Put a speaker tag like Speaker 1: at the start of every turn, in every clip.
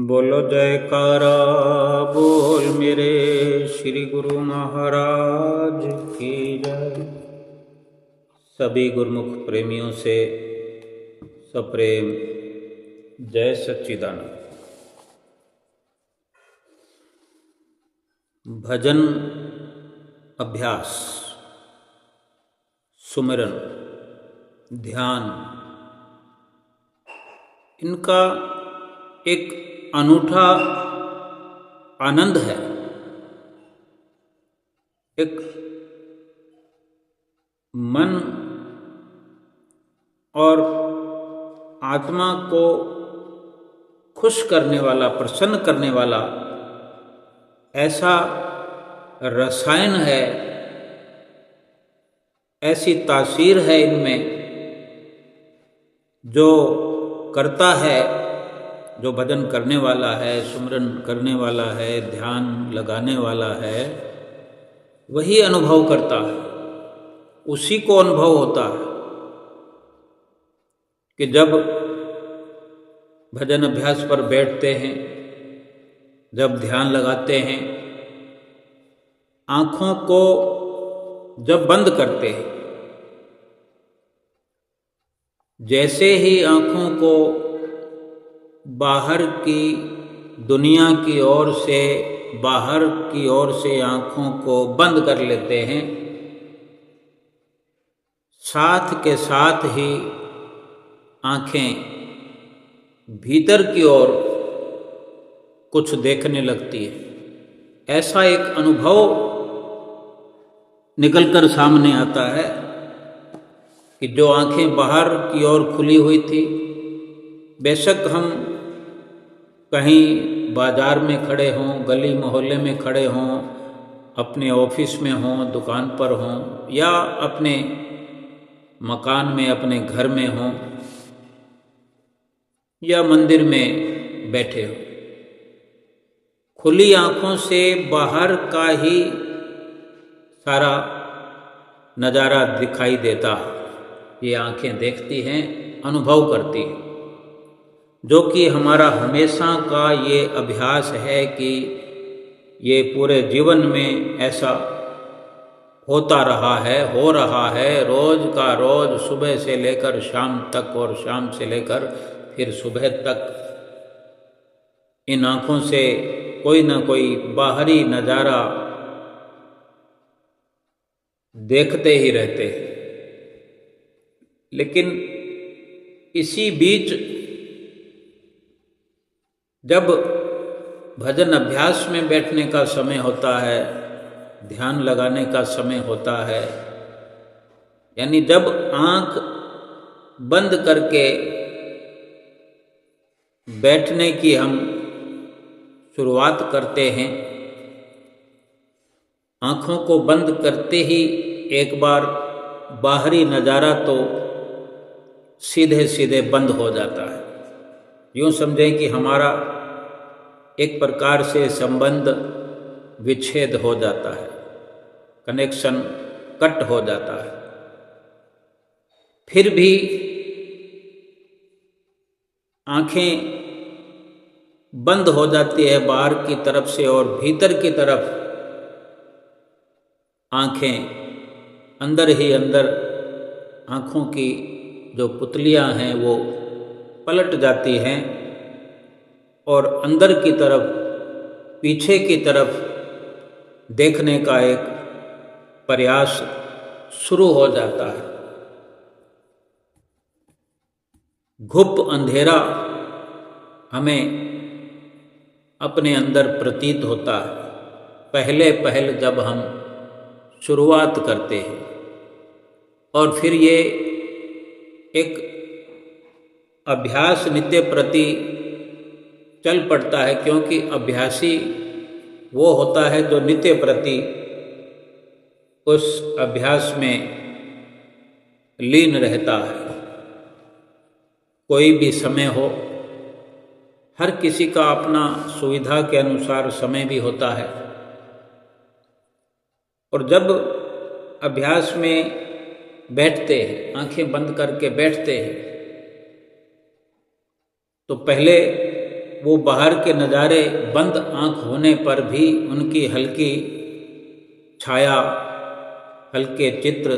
Speaker 1: बोलो जयकारा बोल मेरे श्री गुरु महाराज की जय। सभी गुरुमुख प्रेमियों से सप्रेम जय सच्चिदानंद। भजन अभ्यास, सुमिरन, ध्यान, इनका एक अनूठा आनंद है। एक मन और आत्मा को खुश करने वाला, प्रसन्न करने वाला ऐसा रसायन है, ऐसी तासीर है इनमें, जो करता है, जो भजन करने वाला है, सुमिरन करने वाला है, ध्यान लगाने वाला है, वही अनुभव करता है। उसी को अनुभव होता है कि जब भजन अभ्यास पर बैठते हैं, जब ध्यान लगाते हैं, आँखों को जब बंद करते हैं, जैसे ही आँखों को बाहर की दुनिया की ओर से, बाहर की ओर से आँखों को बंद कर लेते हैं, साथ के साथ ही आँखें भीतर की ओर कुछ देखने लगती है। ऐसा एक अनुभव निकलकर सामने आता है कि जो आँखें बाहर की ओर खुली हुई थी, बेशक हम कहीं बाजार में खड़े हों, गली मोहल्ले में खड़े हों, अपने ऑफिस में हों, दुकान पर हों, या अपने मकान में, अपने घर में हों, या मंदिर में बैठे हों, खुली आँखों से बाहर का ही सारा नज़ारा दिखाई देता। ये आँखें देखती हैं, अनुभव करती हैं, जो कि हमारा हमेशा का ये अभ्यास है कि ये पूरे जीवन में ऐसा होता रहा है, हो रहा है, रोज का रोज, सुबह से लेकर शाम तक और शाम से लेकर फिर सुबह तक इन आँखों से कोई ना कोई बाहरी नज़ारा देखते ही रहते हैं। लेकिन इसी बीच जब भजन अभ्यास में बैठने का समय होता है, ध्यान लगाने का समय होता है, यानी जब आँख बंद करके बैठने की हम शुरुआत करते हैं, आँखों को बंद करते ही एक बार बाहरी नज़ारा तो सीधे सीधे बंद हो जाता है। यूँ समझें कि हमारा एक प्रकार से संबंध विच्छेद हो जाता है, कनेक्शन कट हो जाता है। फिर भी आँखें बंद हो जाती है बाहर की तरफ से, और भीतर की तरफ आँखें अंदर ही अंदर, आँखों की जो पुतलियाँ हैं वो पलट जाती हैं, और अंदर की तरफ, पीछे की तरफ देखने का एक प्रयास शुरू हो जाता है। घुप अंधेरा हमें अपने अंदर प्रतीत होता है पहले पहले जब हम शुरुआत करते हैं, और फिर ये एक अभ्यास नित्य प्रति चल पड़ता है, क्योंकि अभ्यासी वो होता है जो नित्य प्रति उस अभ्यास में लीन रहता है। कोई भी समय हो, हर किसी का अपना सुविधा के अनुसार समय भी होता है, और जब अभ्यास में बैठते हैं, आंखें बंद करके बैठते हैं, तो पहले वो बाहर के नज़ारे बंद आँख होने पर भी उनकी हल्की छाया, हल्के चित्र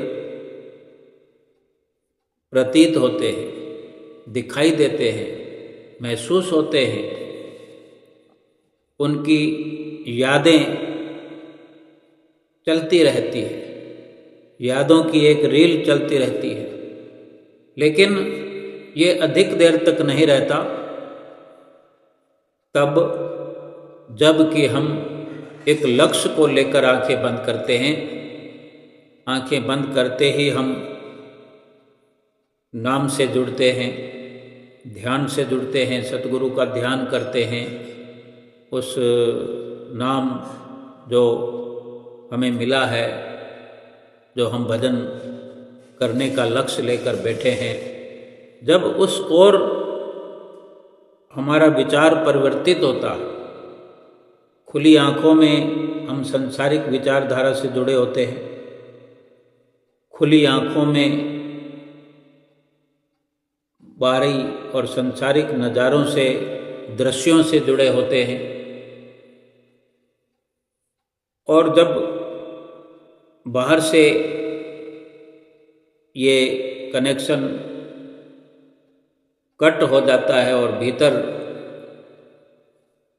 Speaker 1: प्रतीत होते हैं, दिखाई देते हैं, महसूस होते हैं। उनकी यादें चलती रहती है, यादों की एक रील चलती रहती है, लेकिन ये अधिक देर तक नहीं रहता। तब जब कि हम एक लक्ष्य को लेकर आंखें बंद करते हैं, आंखें बंद करते ही हम नाम से जुड़ते हैं, ध्यान से जुड़ते हैं, सतगुरु का ध्यान करते हैं। उस नाम जो हमें मिला है, जो हम भजन करने का लक्ष्य लेकर बैठे हैं, जब उस ओर हमारा विचार परिवर्तित होता है, खुली आँखों में हम संसारिक विचारधारा से जुड़े होते हैं, खुली आँखों में बाहरी और संसारिक नज़ारों से, दृश्यों से जुड़े होते हैं। और जब बाहर से ये कनेक्शन कट हो जाता है और भीतर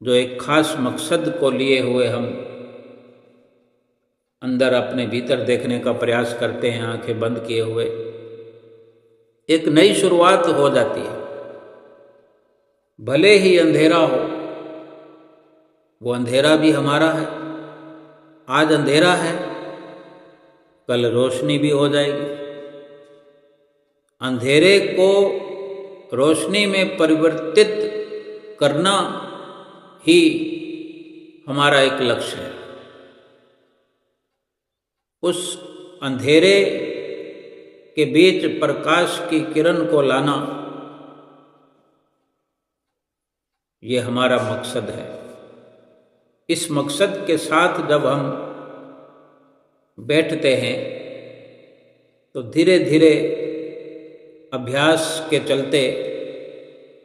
Speaker 1: जो एक खास मकसद को लिए हुए हम अंदर अपने भीतर देखने का प्रयास करते हैं, आंखें बंद किए हुए, एक नई शुरुआत हो जाती है। भले ही अंधेरा हो, वो अंधेरा भी हमारा है। आज अंधेरा है, कल रोशनी भी हो जाएगी। अंधेरे को रोशनी में परिवर्तित करना ही हमारा एक लक्ष्य है। उस अंधेरे के बीच प्रकाश की किरण को लाना, ये हमारा मकसद है। इस मकसद के साथ जब हम बैठते हैं तो धीरे धीरे अभ्यास के चलते,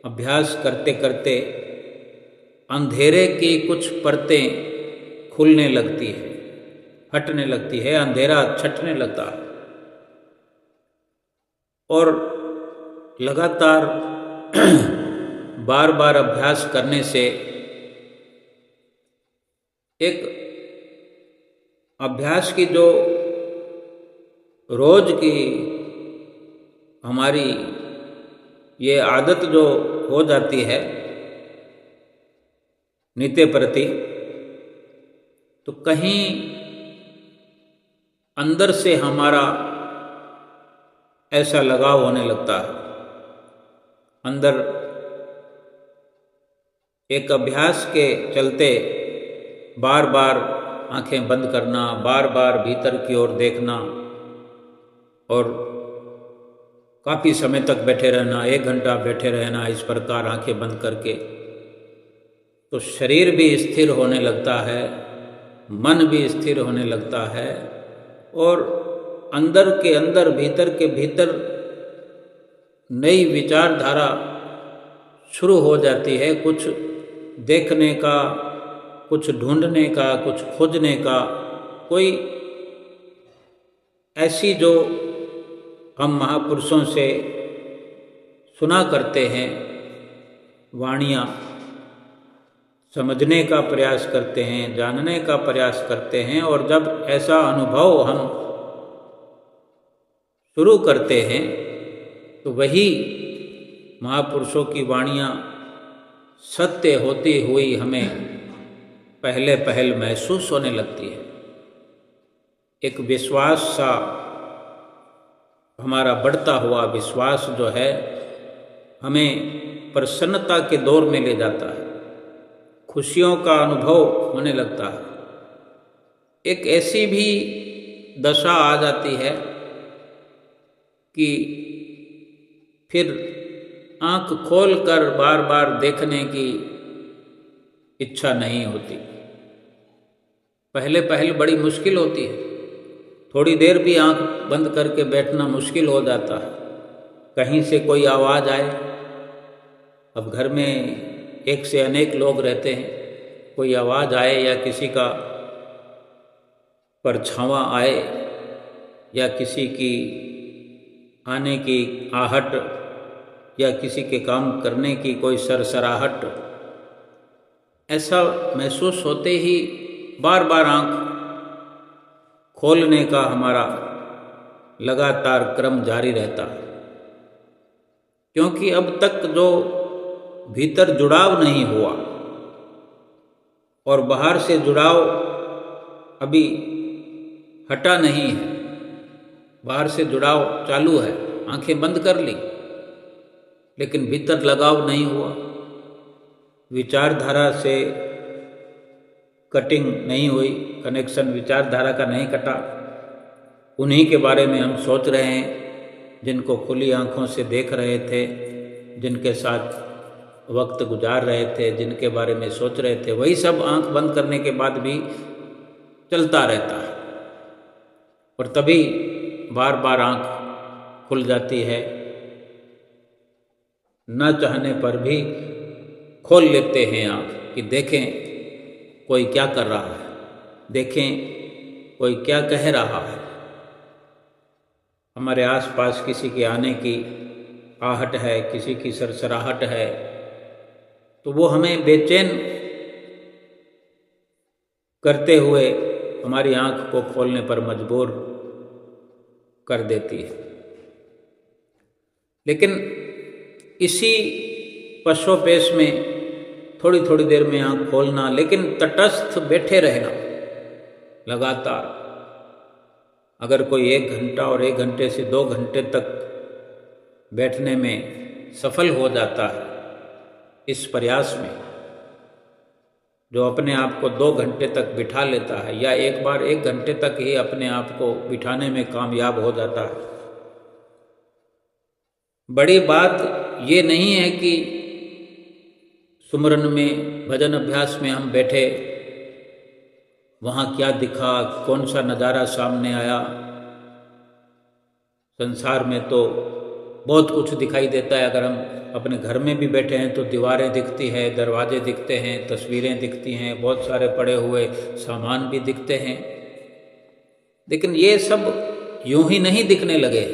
Speaker 1: अभ्यास करते करते अंधेरे की कुछ परतें खुलने लगती है, हटने लगती है, अंधेरा छटने लगता है। और लगातार बार बार अभ्यास करने से एक अभ्यास की जो रोज की हमारी ये आदत जो हो जाती है नित्य प्रति, तो कहीं अंदर से हमारा ऐसा लगाव होने लगता है। अंदर एक अभ्यास के चलते बार बार आंखें बंद करना, बार बार भीतर की ओर देखना और काफ़ी समय तक बैठे रहना, 1 घंटा बैठे रहना इस प्रकार आंखें बंद करके, तो शरीर भी स्थिर होने लगता है, मन भी स्थिर होने लगता है और अंदर के अंदर, भीतर के भीतर नई विचारधारा शुरू हो जाती है। कुछ देखने का, कुछ ढूंढने का, कुछ खोजने का, कोई ऐसी जो हम महापुरुषों से सुना करते हैं वाणियाँ, समझने का प्रयास करते हैं, जानने का प्रयास करते हैं। और जब ऐसा अनुभव हम शुरू करते हैं तो वही महापुरुषों की वाणियाँ सत्य होती हुई हमें पहले पहल महसूस होने लगती है। एक विश्वास सा, हमारा बढ़ता हुआ विश्वास जो है हमें प्रसन्नता के दौर में ले जाता है, खुशियों का अनुभव होने लगता है। एक ऐसी भी दशा आ जाती है कि फिर आँख खोलकर बार बार देखने की इच्छा नहीं होती। पहले पहले बड़ी मुश्किल होती है, थोड़ी देर भी आँख बंद करके बैठना मुश्किल हो जाता है। कहीं से कोई आवाज़ आए, अब घर में एक से अनेक लोग रहते हैं, कोई आवाज़ आए या किसी का परछावा आए या किसी की आने की आहट या किसी के काम करने की कोई सरसराहट, ऐसा महसूस होते ही बार बार आँख खोलने का हमारा लगातार क्रम जारी रहता है, क्योंकि अब तक जो भीतर जुड़ाव नहीं हुआ और बाहर से जुड़ाव अभी हटा नहीं है, बाहर से जुड़ाव चालू है, आंखें बंद कर ली लेकिन भीतर लगाव नहीं हुआ, विचारधारा से कटिंग नहीं हुई, कनेक्शन विचारधारा का नहीं कटा। उन्हीं के बारे में हम सोच रहे हैं जिनको खुली आंखों से देख रहे थे, जिनके साथ वक्त गुजार रहे थे, जिनके बारे में सोच रहे थे, वही सब आंख बंद करने के बाद भी चलता रहता है और तभी बार बार आंख खुल जाती है। न चाहने पर भी खोल लेते हैं आंख कि देखें कोई क्या कर रहा है, देखें कोई क्या कह रहा है। हमारे आसपास किसी के आने की आहट है, किसी की सरसराहट है, तो वो हमें बेचैन करते हुए हमारी आंख को खोलने पर मजबूर कर देती है। लेकिन इसी पशोपेश में थोड़ी थोड़ी देर में आंख खोलना, लेकिन तटस्थ बैठे रहना लगातार। अगर कोई 1 घंटा और 1 घंटे से 2 घंटे तक बैठने में सफल हो जाता है इस प्रयास में, जो अपने आप को 2 घंटे तक बिठा लेता है या एक बार 1 घंटे तक ही अपने आप को बिठाने में कामयाब हो जाता है। बड़ी बात ये नहीं है कि सुमरन में, भजन अभ्यास में हम बैठे, वहाँ क्या दिखा, कौन सा नज़ारा सामने आया। संसार में तो बहुत कुछ दिखाई देता है। अगर हम अपने घर में भी बैठे हैं तो दीवारें दिखती हैं, दरवाजे दिखते हैं, तस्वीरें दिखती हैं, बहुत सारे पड़े हुए सामान भी दिखते हैं। लेकिन ये सब यूं ही नहीं दिखने लगे।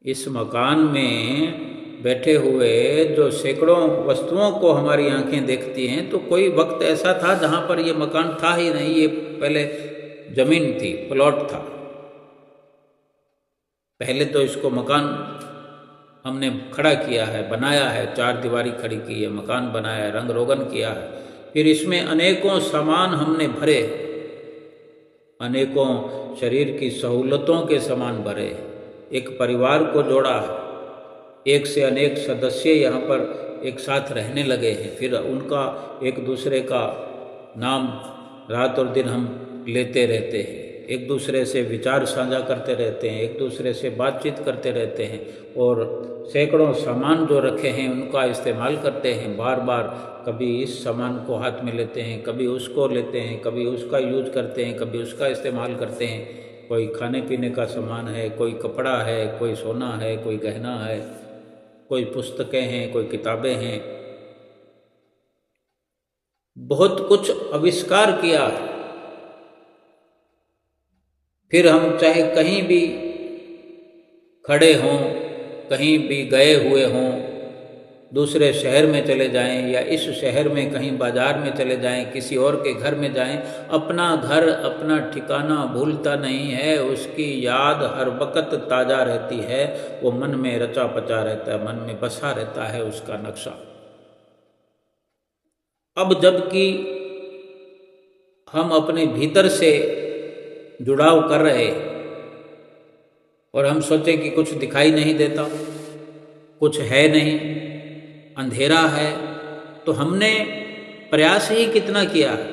Speaker 1: इस मकान में बैठे हुए जो सैकड़ों वस्तुओं को हमारी आंखें देखती हैं, तो कोई वक्त ऐसा था जहाँ पर ये मकान था ही नहीं, ये पहले जमीन थी, प्लॉट था। पहले तो इसको मकान हमने खड़ा किया है, बनाया है, 4 दीवारी खड़ी की है, मकान बनाया है, रंग रोगन किया है, फिर इसमें अनेकों सामान हमने भरे, अनेकों शरीर की सहूलतों के सामान भरे, एक परिवार को जोड़ा है, एक से अनेक सदस्य यहाँ पर एक साथ रहने लगे हैं। फिर उनका एक दूसरे का नाम रात और दिन हम लेते रहते हैं, एक दूसरे से विचार साझा करते रहते हैं, एक दूसरे से बातचीत करते रहते हैं और सैकड़ों सामान जो रखे हैं उनका इस्तेमाल करते हैं बार बार। कभी इस सामान को हाथ में लेते हैं, कभी उसको लेते हैं, कभी उसका यूज करते हैं, कभी उसका इस्तेमाल करते हैं। कोई खाने पीने का सामान है, कोई कपड़ा है, कोई सोना है, कोई गहना है, कोई पुस्तकें हैं, कोई किताबें हैं, बहुत कुछ आविष्कार किया है। फिर हम चाहे कहीं भी खड़े हों, कहीं भी गए हुए हों, दूसरे शहर में चले जाएं या इस शहर में कहीं बाजार में चले जाएं, किसी और के घर में जाएं, अपना घर, अपना ठिकाना भूलता नहीं है। उसकी याद हर वक्त ताज़ा रहती है, वो मन में रचा पचा रहता है, मन में बसा रहता है उसका नक्शा। अब जबकि हम अपने भीतर से जुड़ाव कर रहे और हम सोचे कि कुछ दिखाई नहीं देता, कुछ है नहीं, अंधेरा है, तो हमने प्रयास ही कितना किया है,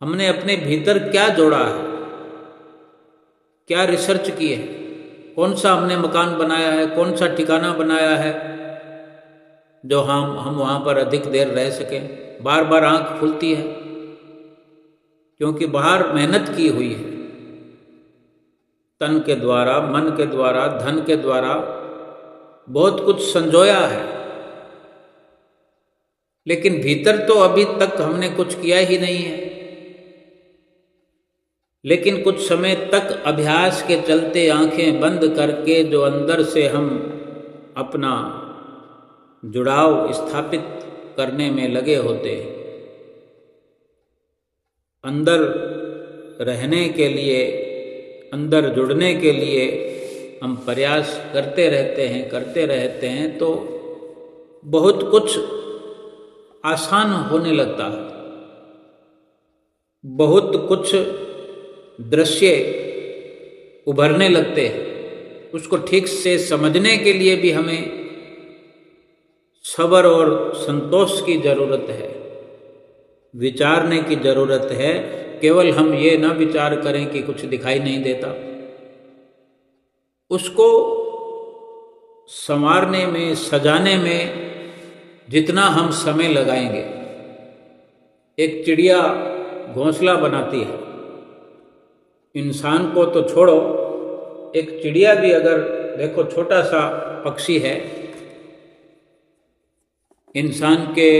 Speaker 1: हमने अपने भीतर क्या जोड़ा है, क्या रिसर्च की है, कौन सा हमने मकान बनाया है, कौन सा ठिकाना बनाया है जो हम वहाँ पर अधिक देर रह सकें। बार बार आंख खुलती है क्योंकि बाहर मेहनत की हुई है, तन के द्वारा, मन के द्वारा, धन के द्वारा बहुत कुछ संजोया है, लेकिन भीतर तो अभी तक हमने कुछ किया ही नहीं है। लेकिन कुछ समय तक अभ्यास के चलते आंखें बंद करके जो अंदर से हम अपना जुड़ाव स्थापित करने में लगे होते हैं, अंदर रहने के लिए, अंदर जुड़ने के लिए हम प्रयास करते रहते हैं तो बहुत कुछ आसान होने लगता है। बहुत कुछ दृश्य उभरने लगते हैं। उसको ठीक से समझने के लिए भी हमें सब्र और संतोष की ज़रूरत है, विचारने की ज़रूरत है। केवल हम ये न विचार करें कि कुछ दिखाई नहीं देता। उसको संवारने में, सजाने में जितना हम समय लगाएंगे, एक चिड़िया घोंसला बनाती है। इंसान को तो छोड़ो, एक चिड़िया भी अगर देखो, छोटा सा पक्षी है, इंसान के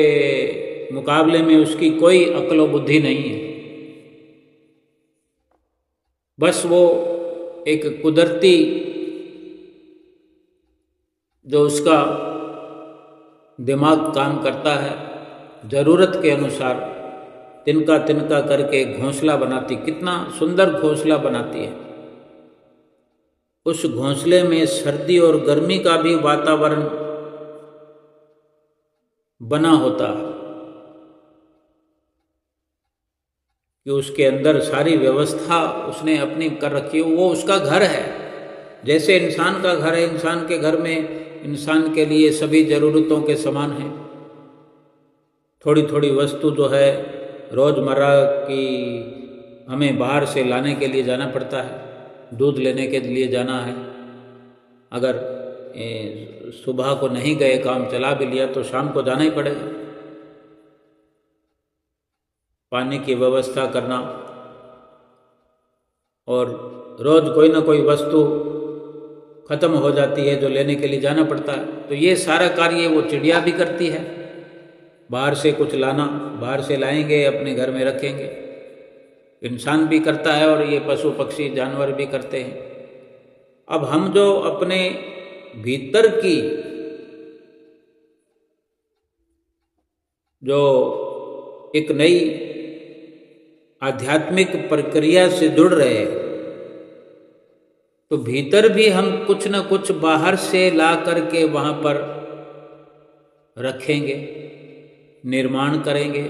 Speaker 1: मुकाबले में उसकी कोई अक्ल व बुद्धि नहीं है। बस वो एक कुदरती जो उसका दिमाग काम करता है, ज़रूरत के अनुसार तिनका तिनका करके घोंसला बनाती, कितना सुंदर घोंसला बनाती है। उस घोंसले में सर्दी और गर्मी का भी वातावरण बना होता है कि उसके अंदर सारी व्यवस्था उसने अपनी कर रखी है। वो उसका घर है, जैसे इंसान का घर है। इंसान के घर में इंसान के लिए सभी ज़रूरतों के समान हैं। थोड़ी थोड़ी वस्तु जो है रोज़मर्रा की हमें बाहर से लाने के लिए जाना पड़ता है। दूध लेने के लिए जाना है, अगर सुबह को नहीं गए, काम चला भी लिया तो शाम को जाना ही पड़ेगा। पानी की व्यवस्था करना, और रोज़ कोई ना कोई वस्तु ख़त्म हो जाती है जो लेने के लिए जाना पड़ता है। तो ये सारा कार्य वो चिड़िया भी करती है। बाहर से कुछ लाना, बाहर से लाएंगे, अपने घर में रखेंगे। इंसान भी करता है और ये पशु पक्षी जानवर भी करते हैं। अब हम जो अपने भीतर की जो एक नई आध्यात्मिक प्रक्रिया से जुड़ रहे हैं, तो भीतर भी हम कुछ न कुछ बाहर से ला करके वहाँ पर रखेंगे, निर्माण करेंगे,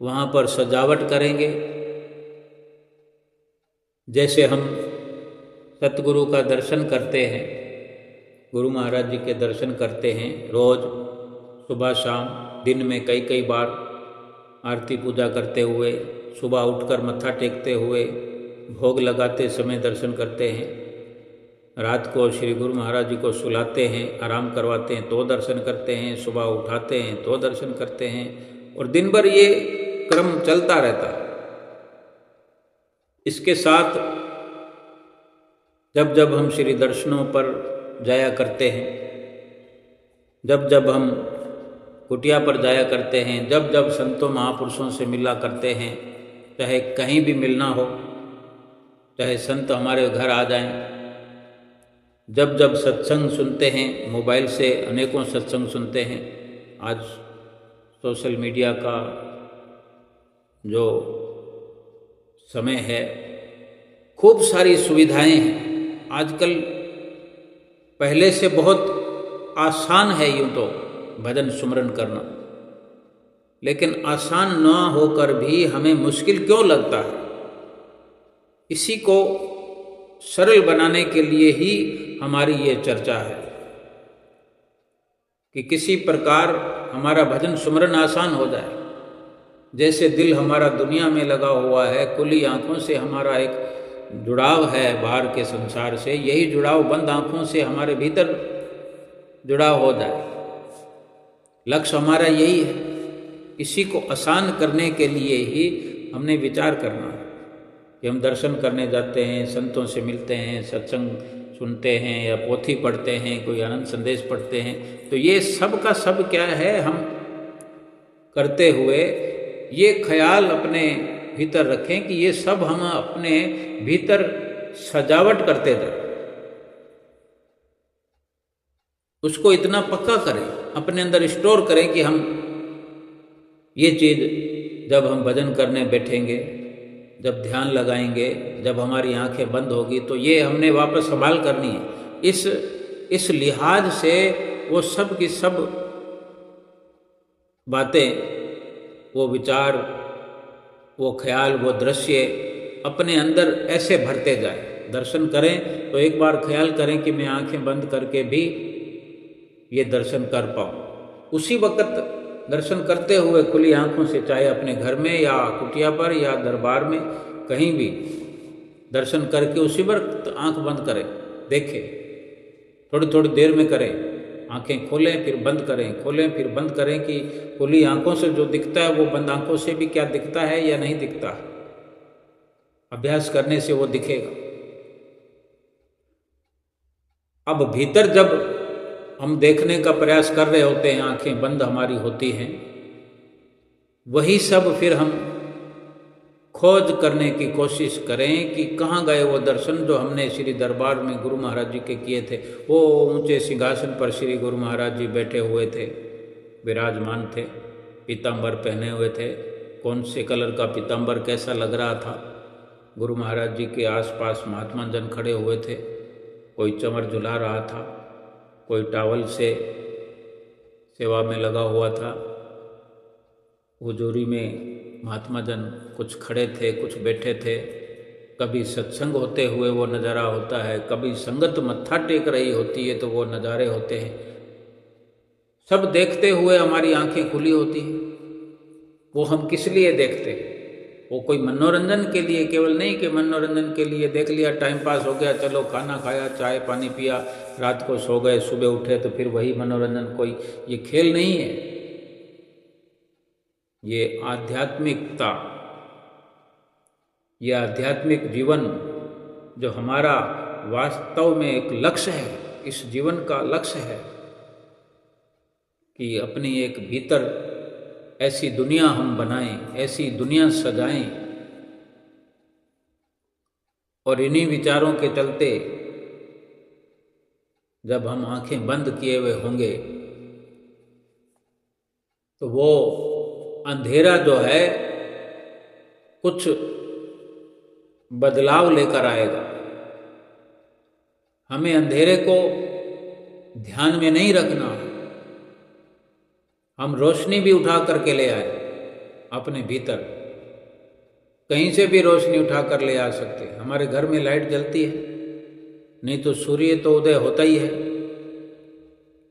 Speaker 1: वहाँ पर सजावट करेंगे। जैसे हम सतगुरु का दर्शन करते हैं, गुरु महाराज जी के दर्शन करते हैं रोज़ सुबह शाम, दिन में कई कई बार आरती पूजा करते हुए, सुबह उठकर मत्था टेकते हुए, भोग लगाते समय दर्शन करते हैं। रात को श्री गुरु महाराज जी को सुलाते हैं, आराम करवाते हैं तो दर्शन करते हैं, सुबह उठाते हैं तो दर्शन करते हैं, और दिन भर ये क्रम चलता रहता है। इसके साथ जब जब हम श्री दर्शनों पर जाया करते हैं, जब जब हम कुटिया पर जाया करते हैं, जब जब संतों महापुरुषों से मिला करते हैं, चाहे कहीं भी मिलना हो, चाहे संत हमारे घर आ जाएं, जब जब सत्संग सुनते हैं, मोबाइल से अनेकों सत्संग सुनते हैं। आज सोशल मीडिया का जो समय है, खूब सारी सुविधाएं हैं। आजकल पहले से बहुत आसान है यूँ तो भजन सुमरन करना, लेकिन आसान न होकर भी हमें मुश्किल क्यों लगता है? इसी को सरल बनाने के लिए ही हमारी ये चर्चा है कि किसी प्रकार हमारा भजन सुमरन आसान हो जाए। जैसे दिल हमारा दुनिया में लगा हुआ है, खुली आँखों से हमारा एक जुड़ाव है बाहर के संसार से, यही जुड़ाव बंद आँखों से हमारे भीतर जुड़ाव हो जाए। लक्ष्य हमारा यही है। इसी को आसान करने के लिए ही हमने विचार करना है कि हम दर्शन करने जाते हैं, संतों से मिलते हैं, सत्संग सुनते हैं या पोथी पढ़ते हैं, कोई आनंद संदेश पढ़ते हैं। तो ये सब का सब क्या है, हम करते हुए ये ख्याल अपने भीतर रखें कि ये सब हम अपने भीतर सजावट करते थे, उसको इतना पक्का करें, अपने अंदर स्टोर करें कि हम ये चीज़ जब हम भजन करने बैठेंगे, जब ध्यान लगाएंगे, जब हमारी आंखें बंद होगी तो ये हमने वापस संभाल करनी है। इस लिहाज से वो सब की सब बातें, वो विचार, वो ख्याल, वो दृश्य अपने अंदर ऐसे भरते जाए। दर्शन करें तो एक बार ख्याल करें कि मैं आंखें बंद करके भी ये दर्शन कर पाऊँ। उसी वक्त दर्शन करते हुए खुली आंखों से, चाहे अपने घर में या कुटिया पर या दरबार में, कहीं भी दर्शन करके उसी वक्त आंख बंद करें, देखें, थोड़ी थोड़ी देर में करें, आंखें खोलें फिर बंद करें, खोलें फिर बंद करें कि खुली आंखों से जो दिखता है वो बंद आंखों से भी क्या दिखता है या नहीं दिखता। अभ्यास करने से वो दिखेगा। अब भीतर जब हम देखने का प्रयास कर रहे होते हैं, आंखें बंद हमारी होती हैं, वही सब फिर हम खोज करने की कोशिश करें कि कहाँ गए वो दर्शन जो हमने श्री दरबार में गुरु महाराज जी के किए थे। वो ऊंचे सिंहासन पर श्री गुरु महाराज जी बैठे हुए थे, विराजमान थे, पीताम्बर पहने हुए थे। कौन से कलर का पीताम्बर कैसा लग रहा था। गुरु महाराज जी के आसपास महात्मा जन खड़े हुए थे, कोई चमर झुला रहा था, कोई टावल से सेवा में लगा हुआ था। हुजूरी में महात्मा जन कुछ खड़े थे, कुछ बैठे थे। कभी सत्संग होते हुए वो नज़ारा होता है, कभी संगत मत्था टेक रही होती है तो वो नज़ारे होते हैं। सब देखते हुए हमारी आंखें खुली होती हैं। वो हम किस लिए देखते हैं? वो कोई मनोरंजन के लिए केवल नहीं कि मनोरंजन के लिए देख लिया, टाइम पास हो गया, चलो खाना खाया, चाय पानी पिया, रात को सो गए, सुबह उठे तो फिर वही मनोरंजन। कोई ये खेल नहीं है। ये आध्यात्मिकता, ये आध्यात्मिक जीवन जो हमारा वास्तव में एक लक्ष्य है, इस जीवन का लक्ष्य है कि अपनी एक भीतर ऐसी दुनिया हम बनाएं, ऐसी दुनिया सजाएं, और इन्हीं विचारों के चलते जब हम आंखें बंद किए हुए होंगे तो वो अंधेरा जो है कुछ बदलाव लेकर आएगा। हमें अंधेरे को ध्यान में नहीं रखना। हम रोशनी भी उठा करके ले आए अपने भीतर, कहीं से भी रोशनी उठा कर ले आ सकते। हमारे घर में लाइट जलती है, नहीं तो सूर्य तो उदय होता ही है।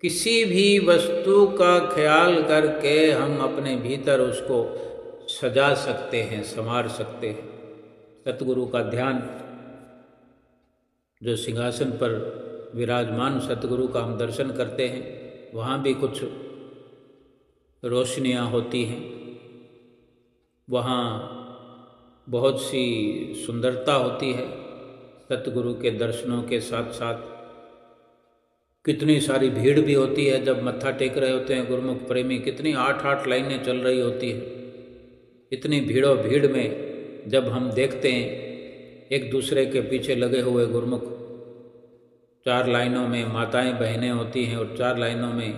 Speaker 1: किसी भी वस्तु का ख्याल करके हम अपने भीतर उसको सजा सकते हैं, संवार सकते हैं। सतगुरु का ध्यान, जो सिंहासन पर विराजमान सतगुरु का हम दर्शन करते हैं, वहाँ भी कुछ रोशनियाँ होती हैं, वहाँ बहुत सी सुंदरता होती है। सतगुरु के दर्शनों के साथ साथ कितनी सारी भीड़ भी होती है। जब मत्था टेक रहे होते हैं गुरुमुख प्रेमी, कितनी 8-8 लाइनें चल रही होती है। इतनी भीड़ों भीड़ में जब हम देखते हैं एक दूसरे के पीछे लगे हुए गुरुमुख, 4 लाइनों में माताएं बहनें होती हैं और 4 लाइनों में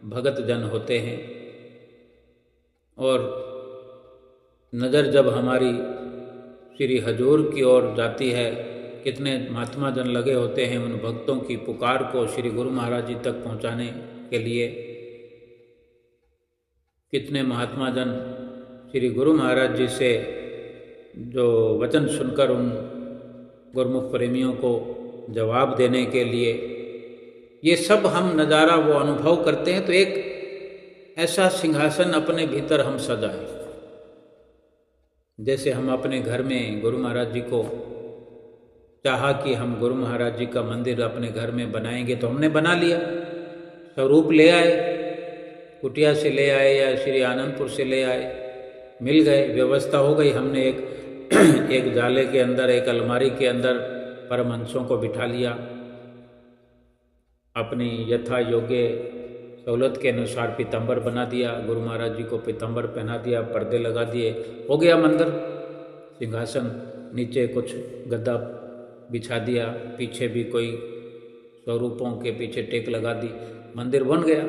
Speaker 1: भगत जन होते हैं। और नज़र जब हमारी श्री हजूर की ओर जाती है, कितने महात्मा जन लगे होते हैं उन भक्तों की पुकार को श्री गुरु महाराज जी तक पहुंचाने के लिए। कितने महात्मा जन श्री गुरु महाराज जी से जो वचन सुनकर उन गुरुमुख प्रेमियों को जवाब देने के लिए, ये सब हम नज़ारा वो अनुभव करते हैं। तो एक ऐसा सिंहासन अपने भीतर हम सजाएं, जैसे हम अपने घर में गुरु महाराज जी को चाहा कि हम गुरु महाराज जी का मंदिर अपने घर में बनाएंगे, तो हमने बना लिया, स्वरूप ले आए, कुटिया से ले आए या श्री आनंदपुर से ले आए, मिल गए, व्यवस्था हो गई। हमने एक जाले के अंदर, एक अलमारी के अंदर परमहंसों को बिठा लिया, अपनी यथा योग्य सहूलत के अनुसार पीताम्बर बना दिया, गुरु महाराज जी को पीताम्बर पहना दिया, पर्दे लगा दिए, हो गया मंदिर। सिंहासन, नीचे कुछ गद्दा बिछा दिया, पीछे भी कोई स्वरूपों के पीछे टेक लगा दी, मंदिर बन गया।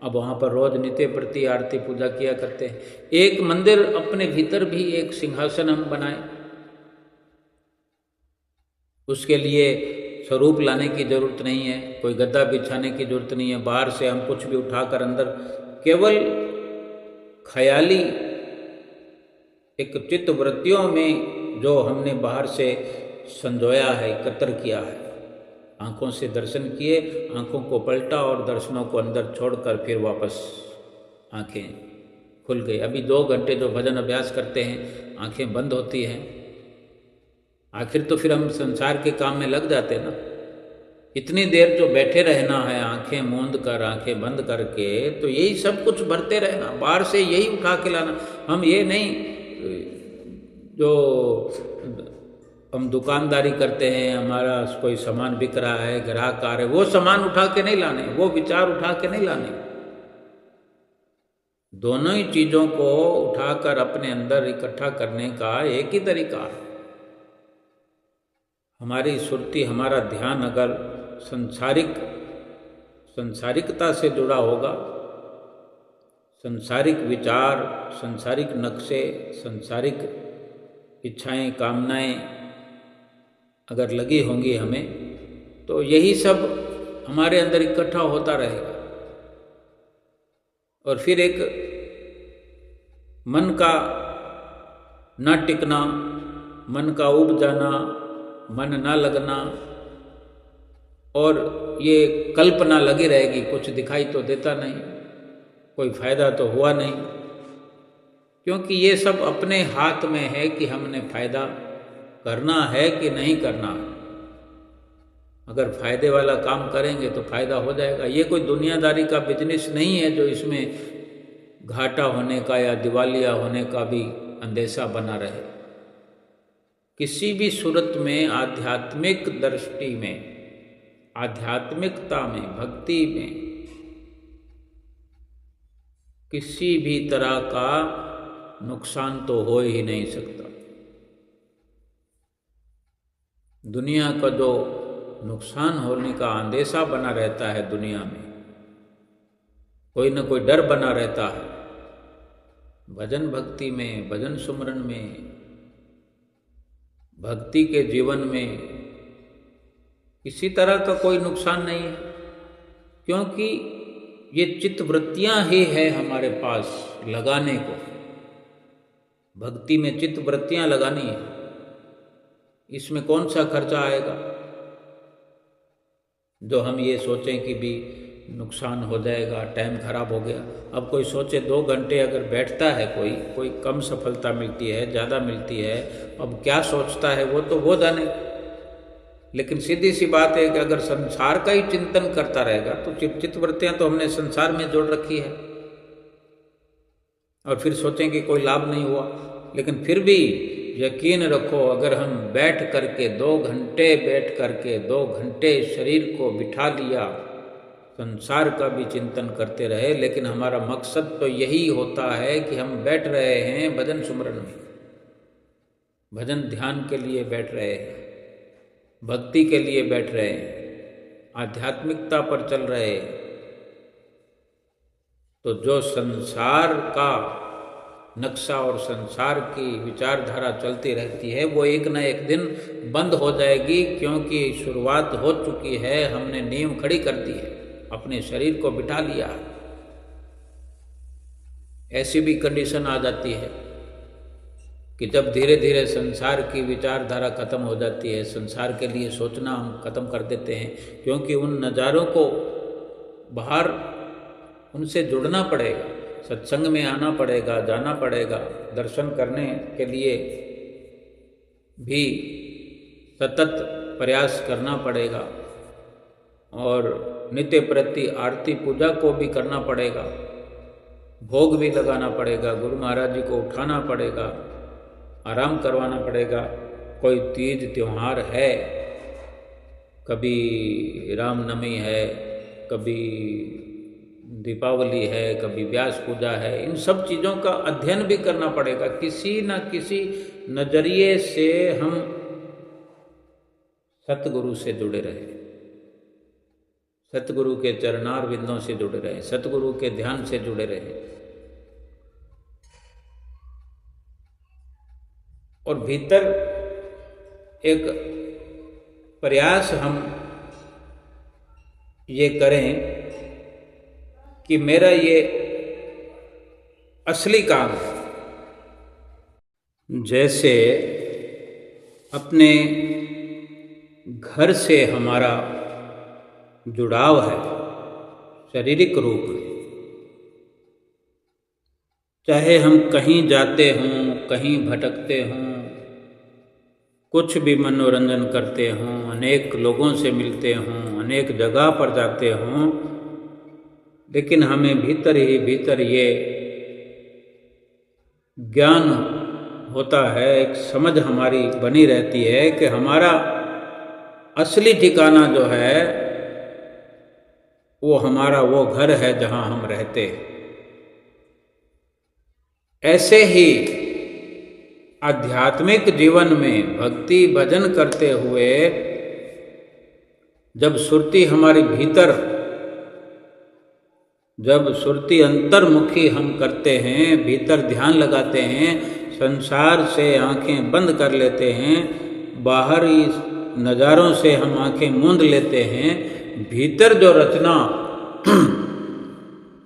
Speaker 1: अब वहाँ पर रोज नित्य प्रति आरती पूजा किया करते हैं। एक मंदिर अपने भीतर भी एक सिंहासन हम बनाए, उसके लिए स्वरूप लाने की जरूरत नहीं है, कोई गद्दा बिछाने की जरूरत नहीं है, बाहर से हम कुछ भी उठाकर अंदर, केवल ख्याली एक चित्त वृत्तियों में जो हमने बाहर से संजोया है, एकत्र किया है, आँखों से दर्शन किए, आँखों को पलटा और दर्शनों को अंदर छोड़कर फिर वापस आँखें खुल गई। अभी 2 घंटे जो भजन अभ्यास करते हैं, आँखें बंद होती हैं, आखिर तो फिर हम संसार के काम में लग जाते ना। इतनी देर जो बैठे रहना है आंखें मूंद कर, आंखें बंद करके, तो यही सब कुछ भरते रहना, बाहर से यही उठा के लाना। हम ये नहीं जो हम दुकानदारी करते हैं, हमारा कोई सामान बिक रहा है, ग्राहक आ रहे, वो सामान उठा के नहीं लाने, वो विचार उठा के नहीं लाने। दोनों ही चीज़ों को उठाकर अपने अंदर इकट्ठा करने का एक ही तरीका है। हमारी सुरती, हमारा ध्यान अगर संसारिकता से जुड़ा होगा, संसारिक विचार, संसारिक नक्शे, संसारिक इच्छाएं, कामनाएं अगर लगी होंगी हमें, तो यही सब हमारे अंदर इकट्ठा होता रहेगा। और फिर एक मन का न टिकना, मन का उब जाना, मन ना लगना, और ये कल्पना लगी रहेगी, कुछ दिखाई तो देता नहीं, कोई फायदा तो हुआ नहीं, क्योंकि ये सब अपने हाथ में है कि हमने फायदा करना है कि नहीं करना। अगर फायदे वाला काम करेंगे तो फायदा हो जाएगा। ये कोई दुनियादारी का बिजनेस नहीं है जो इसमें घाटा होने का या दिवालिया होने का भी अंदेशा बना रहे। किसी भी सूरत में, आध्यात्मिक दृष्टि में, आध्यात्मिकता में, भक्ति में किसी भी तरह का नुकसान तो हो ही नहीं सकता। दुनिया का जो नुकसान होने का अंदेशा बना रहता है, दुनिया में कोई न कोई डर बना रहता है। भजन भक्ति में, भजन सुमरन में, भक्ति के जीवन में किसी तरह का कोई नुकसान नहीं है, क्योंकि ये चित्त वृत्तियां ही है हमारे पास लगाने को। भक्ति में चित्त वृत्तियां लगानी है, इसमें कौन सा खर्चा आएगा जो हम ये सोचें कि भी नुकसान हो जाएगा, टाइम खराब हो गया। अब कोई सोचे 2 घंटे अगर बैठता है, कोई कम सफलता मिलती है, ज़्यादा मिलती है, अब क्या सोचता है वो तो वो जाने। लेकिन सीधी सी बात है कि अगर संसार का ही चिंतन करता रहेगा तो चित्तवृत्तियां तो हमने संसार में जोड़ रखी है, और फिर सोचें कि कोई लाभ नहीं हुआ। लेकिन फिर भी यकीन रखो, अगर हम बैठ करके 2 घंटे शरीर को बिठा लिया, संसार का भी चिंतन करते रहे, लेकिन हमारा मकसद तो यही होता है कि हम बैठ रहे हैं भजन सुमरन में, भजन ध्यान के लिए बैठ रहे हैं, भक्ति के लिए बैठ रहे हैं, आध्यात्मिकता पर चल रहे हैं। तो जो संसार का नक्शा और संसार की विचारधारा चलती रहती है, वो एक न एक दिन बंद हो जाएगी, क्योंकि शुरुआत हो चुकी है, हमने नींव खड़ी कर दी है, अपने शरीर को बिठा लिया। ऐसी भी कंडीशन आ जाती है कि जब धीरे धीरे संसार की विचारधारा खत्म हो जाती है, संसार के लिए सोचना हम खत्म कर देते हैं, क्योंकि उन नज़ारों को बाहर उनसे जुड़ना पड़ेगा, सत्संग में आना पड़ेगा, जाना पड़ेगा, दर्शन करने के लिए भी सतत प्रयास करना पड़ेगा, और नित्य प्रति आरती पूजा को भी करना पड़ेगा, भोग भी लगाना पड़ेगा, गुरु महाराज जी को उठाना पड़ेगा, आराम करवाना पड़ेगा। कोई तीज त्योहार है, कभी रामनवमी है, कभी दीपावली है, कभी व्यास पूजा है, इन सब चीज़ों का अध्ययन भी करना पड़ेगा। किसी न किसी नज़रिए से हम सतगुरु से जुड़े रहे, सतगुरु के चरणार बिंदों से जुड़े रहे, सतगुरु के ध्यान से जुड़े रहे, और भीतर एक प्रयास हम ये करें कि मेरा ये असली काम है। जैसे अपने घर से हमारा जुड़ाव है शारीरिक रूप में, चाहे हम कहीं जाते हों, कहीं भटकते हों, कुछ भी मनोरंजन करते हों, अनेक लोगों से मिलते हों, अनेक जगह पर जाते हों, लेकिन हमें भीतर ही भीतर ये ज्ञान होता है, एक समझ हमारी बनी रहती है कि हमारा असली ठिकाना जो है वो हमारा वो घर है जहाँ हम रहते हैं। ऐसे ही आध्यात्मिक जीवन में भक्ति भजन करते हुए जब सुरती हमारे भीतर, जब सुरती अंतर्मुखी हम करते हैं, भीतर ध्यान लगाते हैं, संसार से आंखें बंद कर लेते हैं, बाहरी नज़ारों से हम आंखें मूंद लेते हैं, भीतर जो रचना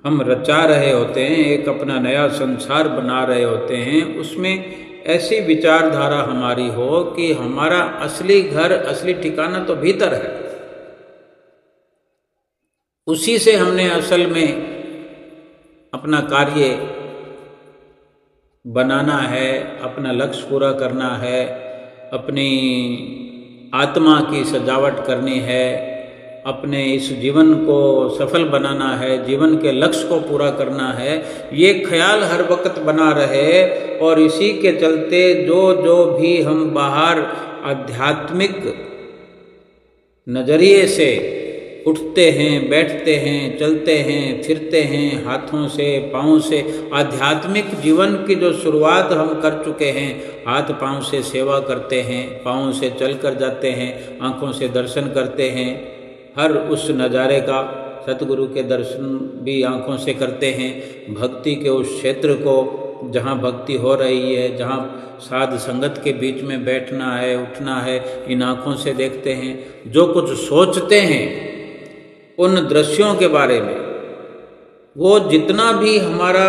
Speaker 1: हम रचा रहे होते हैं, एक अपना नया संसार बना रहे होते हैं, उसमें ऐसी विचारधारा हमारी हो कि हमारा असली घर, असली ठिकाना तो भीतर है। उसी से हमने असल में अपना कार्य बनाना है, अपना लक्ष्य पूरा करना है, अपनी आत्मा की सजावट करनी है, अपने इस जीवन को सफल बनाना है, जीवन के लक्ष्य को पूरा करना है, ये ख्याल हर वक्त बना रहे। और इसी के चलते जो भी हम बाहर आध्यात्मिक नज़रिए से उठते हैं, बैठते हैं, चलते हैं, फिरते हैं, हाथों से पाँव से, आध्यात्मिक जीवन की जो शुरुआत हम कर चुके हैं, हाथ पाँव से सेवा करते हैं, पाँव से चल कर जाते हैं, आँखों से दर्शन करते हैं, हर उस नज़ारे का सतगुरु के दर्शन भी आँखों से करते हैं, भक्ति के उस क्षेत्र को जहाँ भक्ति हो रही है, जहाँ साध संगत के बीच में बैठना है, उठना है, इन आँखों से देखते हैं। जो कुछ सोचते हैं उन दृश्यों के बारे में, वो जितना भी हमारा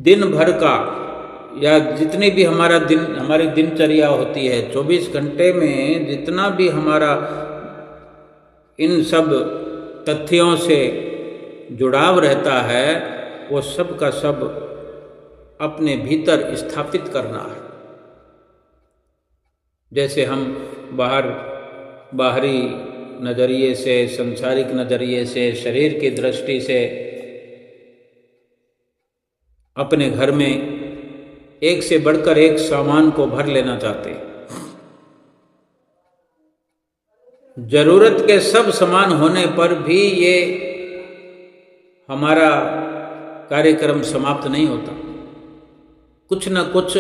Speaker 1: दिन भर का या जितनी भी हमारी दिनचर्या होती है, 24 घंटे में जितना भी हमारा इन सब तथ्यों से जुड़ाव रहता है, वो सब का सब अपने भीतर स्थापित करना है। जैसे हम बाहरी नज़रिए से, संसारिक नज़रिए से, शरीर की दृष्टि से अपने घर में एक से बढ़कर एक सामान को भर लेना चाहते हैं। जरूरत के सब सामान होने पर भी ये हमारा कार्यक्रम समाप्त नहीं होता। कुछ न कुछ,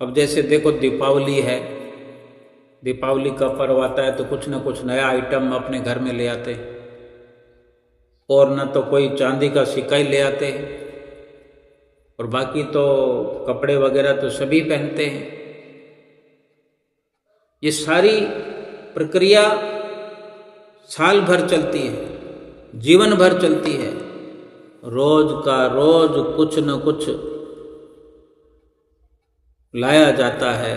Speaker 1: अब जैसे देखो दीपावली है, दीपावली का पर्व आता है तो कुछ न कुछ नया आइटम अपने घर में ले आते, और न तो कोई चांदी का सिक्का ही ले आते हैं, और बाकी तो कपड़े वगैरह तो सभी पहनते हैं। ये सारी प्रक्रिया साल भर चलती है, जीवन भर चलती है, रोज का रोज कुछ न कुछ लाया जाता है,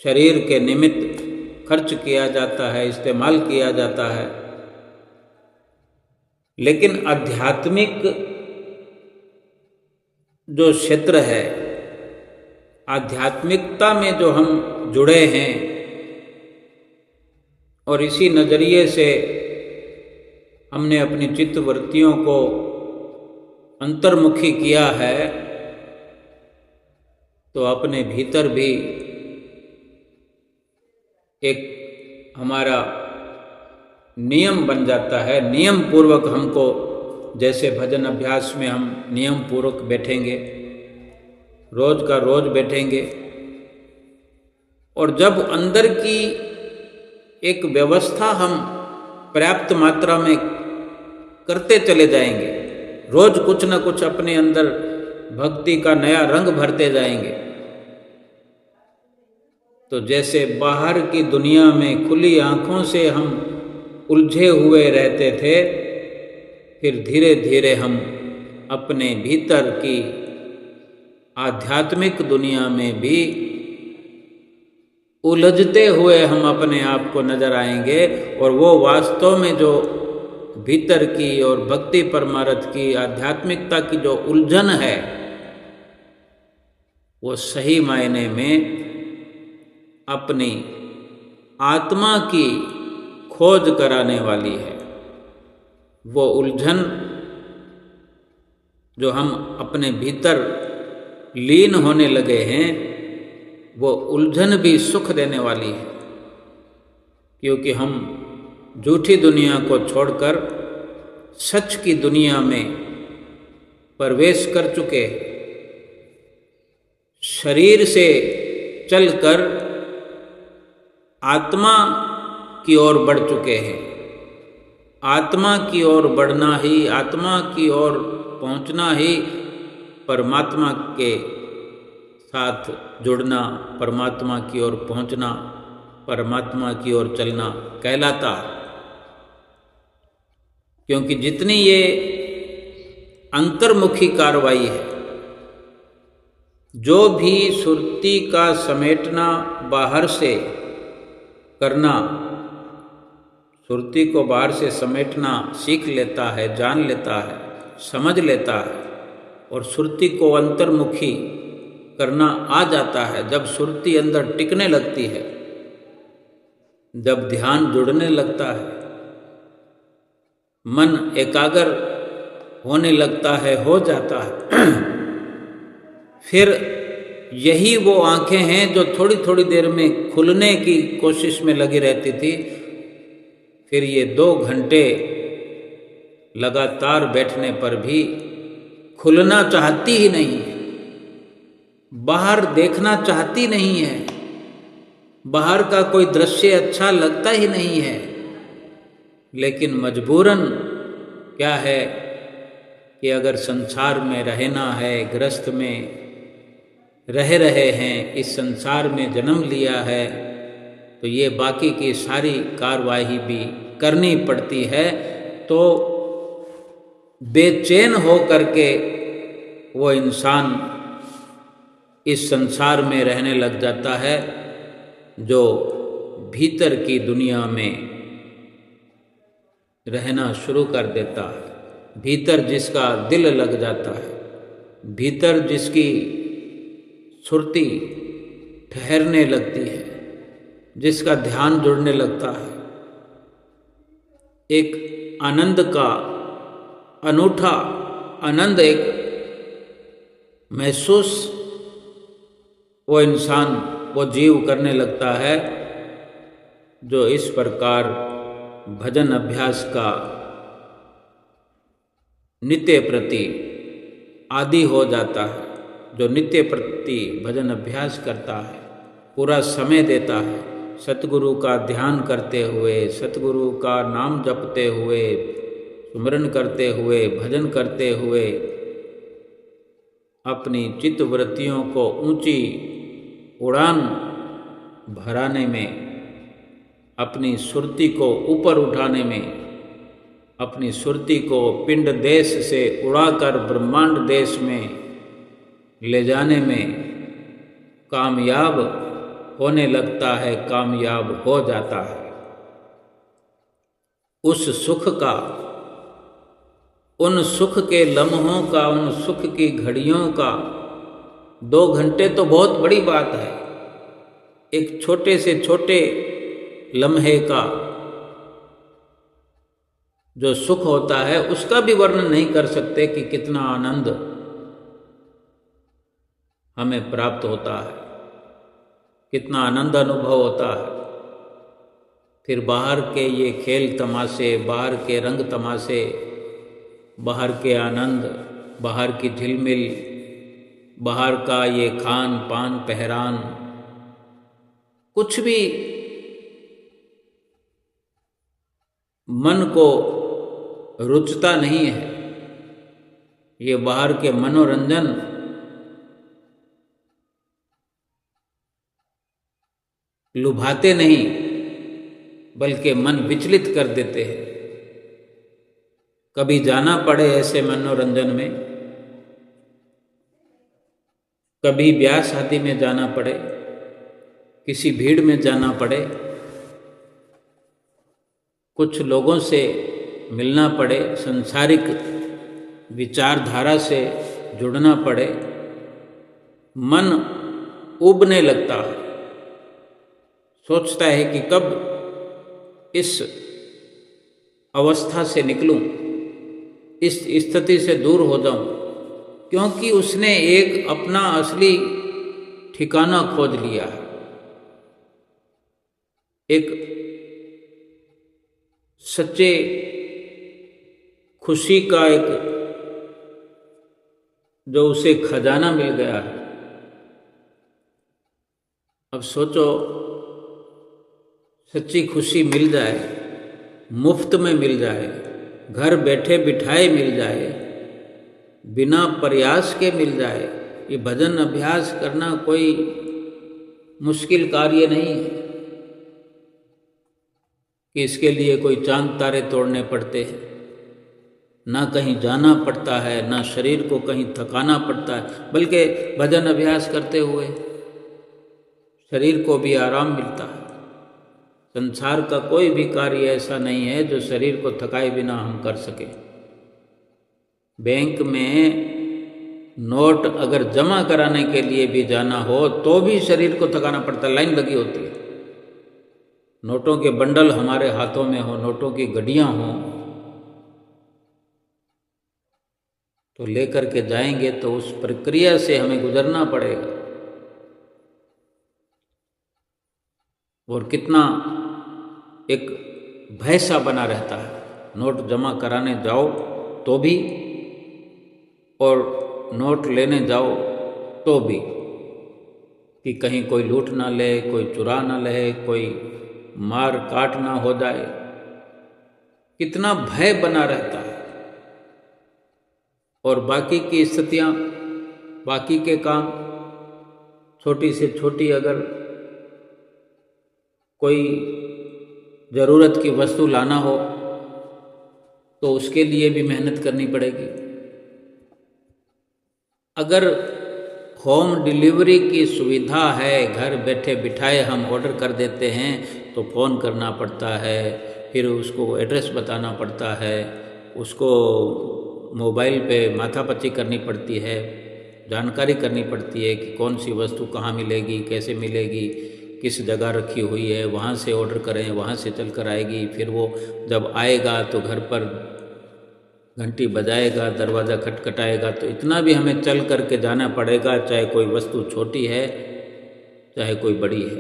Speaker 1: शरीर के निमित्त खर्च किया जाता है, इस्तेमाल किया जाता है। लेकिन आध्यात्मिक जो क्षेत्र है, आध्यात्मिकता में जो हम जुड़े हैं और इसी नज़रिए से हमने अपनी चित्तवृत्तियों को अंतर्मुखी किया है, तो अपने भीतर भी एक हमारा नियम बन जाता है। नियम पूर्वक हमको, जैसे भजन अभ्यास में हम नियम पूर्वक बैठेंगे, रोज का रोज बैठेंगे, और जब अंदर की एक व्यवस्था हम पर्याप्त मात्रा में करते चले जाएंगे, रोज कुछ न कुछ अपने अंदर भक्ति का नया रंग भरते जाएंगे, तो जैसे बाहर की दुनिया में खुली आंखों से हम उलझे हुए रहते थे, फिर धीरे धीरे हम अपने भीतर की आध्यात्मिक दुनिया में भी उलझते हुए हम अपने आप को नजर आएंगे, और वो वास्तव में जो भीतर की और भक्ति परमार्थ की आध्यात्मिकता की जो उलझन है, वो सही मायने में अपनी आत्मा की खोज कराने वाली है। वो उलझन जो हम अपने भीतर लीन होने लगे हैं, वो उलझन भी सुख देने वाली है, क्योंकि हम झूठी दुनिया को छोड़कर सच की दुनिया में प्रवेश कर चुके, शरीर से चलकर आत्मा की ओर बढ़ चुके हैं। आत्मा की ओर बढ़ना ही, आत्मा की ओर पहुंचना ही परमात्मा के साथ जुड़ना, परमात्मा की ओर पहुंचना, परमात्मा की ओर चलना कहलाता। क्योंकि जितनी ये अंतर्मुखी कार्रवाई है, जो भी सुरती का समेटना बाहर से करना, सुरती को बाहर से समेटना सीख लेता है, जान लेता है, समझ लेता है, और सुरती को अंतर्मुखी करना आ जाता है जब सुरती अंदर टिकने लगती है, जब ध्यान जुड़ने लगता है, मन एकाग्र होने लगता है, हो जाता है, फिर यही वो आंखें हैं जो थोड़ी थोड़ी देर में खुलने की कोशिश में लगी रहती थी, फिर ये 2 घंटे लगातार बैठने पर भी खुलना चाहती ही नहीं है, बाहर देखना चाहती नहीं है, बाहर का कोई दृश्य अच्छा लगता ही नहीं है, लेकिन मजबूरन क्या है कि अगर संसार में रहना है, गृहस्थ में रह रहे हैं, इस संसार में जन्म लिया है, तो ये बाकी की सारी कार्यवाही भी करनी पड़ती है। तो बेचैन हो करके वो इंसान इस संसार में रहने लग जाता है, जो भीतर की दुनिया में रहना शुरू कर देता है। भीतर जिसका दिल लग जाता है, भीतर जिसकी सुरती ठहरने लगती है, जिसका ध्यान जुड़ने लगता है, एक आनंद का अनूठा आनंद एक महसूस वो इंसान, वो जीव करने लगता है, जो इस प्रकार भजन अभ्यास का नित्य प्रति आदि हो जाता है, जो नित्य प्रति भजन अभ्यास करता है, पूरा समय देता है, सतगुरु का ध्यान करते हुए, सतगुरु का नाम जपते हुए, सुमिरन करते हुए, भजन करते हुए, अपनी चित्त वृत्तियों को ऊंची उड़ान भराने में, अपनी सुरती को ऊपर उठाने में, अपनी सुरती को पिंड देश से उड़ाकर ब्रह्मांड देश में ले जाने में कामयाब होने लगता है, कामयाब हो जाता है। उस सुख का, उन सुख के लम्हों का, उन सुख की घड़ियों का 2 घंटे तो बहुत बड़ी बात है। एक छोटे से छोटे लम्हे का जो सुख होता है, उसका भी वर्णन नहीं कर सकते कि कितना आनंद हमें प्राप्त होता है, कितना आनंद अनुभव होता है। फिर बाहर के ये खेल तमाशे, बाहर के रंग तमाशे, बाहर के आनंद, बाहर की झिलमिल, बाहर का ये खान पान पहरान, कुछ भी मन को रुचता नहीं है। ये बाहर के मनोरंजन लुभाते नहीं, बल्कि मन विचलित कर देते हैं। कभी जाना पड़े ऐसे मनोरंजन में, कभी ब्याह शादी में जाना पड़े, किसी भीड़ में जाना पड़े, कुछ लोगों से मिलना पड़े, संसारिक विचारधारा से जुड़ना पड़े, मन उबने लगता है। सोचता है कि कब इस अवस्था से निकलूं, इस स्थिति से दूर हो जाऊं, क्योंकि उसने एक अपना असली ठिकाना खोज लिया है। एक सच्चे खुशी का एक जो उसे खजाना मिल गया है। अब सोचो, सच्ची खुशी मिल जाए, मुफ्त में मिल जाए, घर बैठे बिठाए मिल जाए, बिना प्रयास के मिल जाए। ये भजन अभ्यास करना कोई मुश्किल कार्य नहीं है कि इसके लिए कोई चांद तारे तोड़ने पड़ते हैं। ना कहीं जाना पड़ता है, ना शरीर को कहीं थकाना पड़ता है, बल्कि भजन अभ्यास करते हुए शरीर को भी आराम मिलता है। संसार का कोई भी कार्य ऐसा नहीं है जो शरीर को थकाए बिना हम कर सके। बैंक में नोट अगर जमा कराने के लिए भी जाना हो तो भी शरीर को थकाना पड़ता है, लाइन लगी होती है। नोटों के बंडल हमारे हाथों में हो, नोटों की गड्डियां हों, तो लेकर के जाएंगे तो उस प्रक्रिया से हमें गुजरना पड़ेगा। और कितना एक भय सा बना रहता है। नोट जमा कराने जाओ तो भी और नोट लेने जाओ तो भी, कि कहीं कोई लूट ना ले, कोई चुरा ना ले, कोई मार काट ना हो जाए। कितना भय बना रहता है। और बाकी की स्थितियाँ, बाकी के काम, छोटी से छोटी अगर कोई ज़रूरत की वस्तु लाना हो तो उसके लिए भी मेहनत करनी पड़ेगी। अगर होम डिलीवरी की सुविधा है, घर बैठे बिठाए हम ऑर्डर कर देते हैं, तो फ़ोन करना पड़ता है, फिर उसको एड्रेस बताना पड़ता है, उसको मोबाइल पे माथापच्ची करनी पड़ती है, जानकारी करनी पड़ती है कि कौन सी वस्तु कहाँ मिलेगी, कैसे मिलेगी, किस जगह रखी हुई है, वहाँ से ऑर्डर करें, वहाँ से चल कर आएगी। फिर वो जब आएगा तो घर पर घंटी बजाएगा, दरवाज़ा खटखटाएगा, तो इतना भी हमें चल करके जाना पड़ेगा, चाहे कोई वस्तु छोटी है चाहे कोई बड़ी है।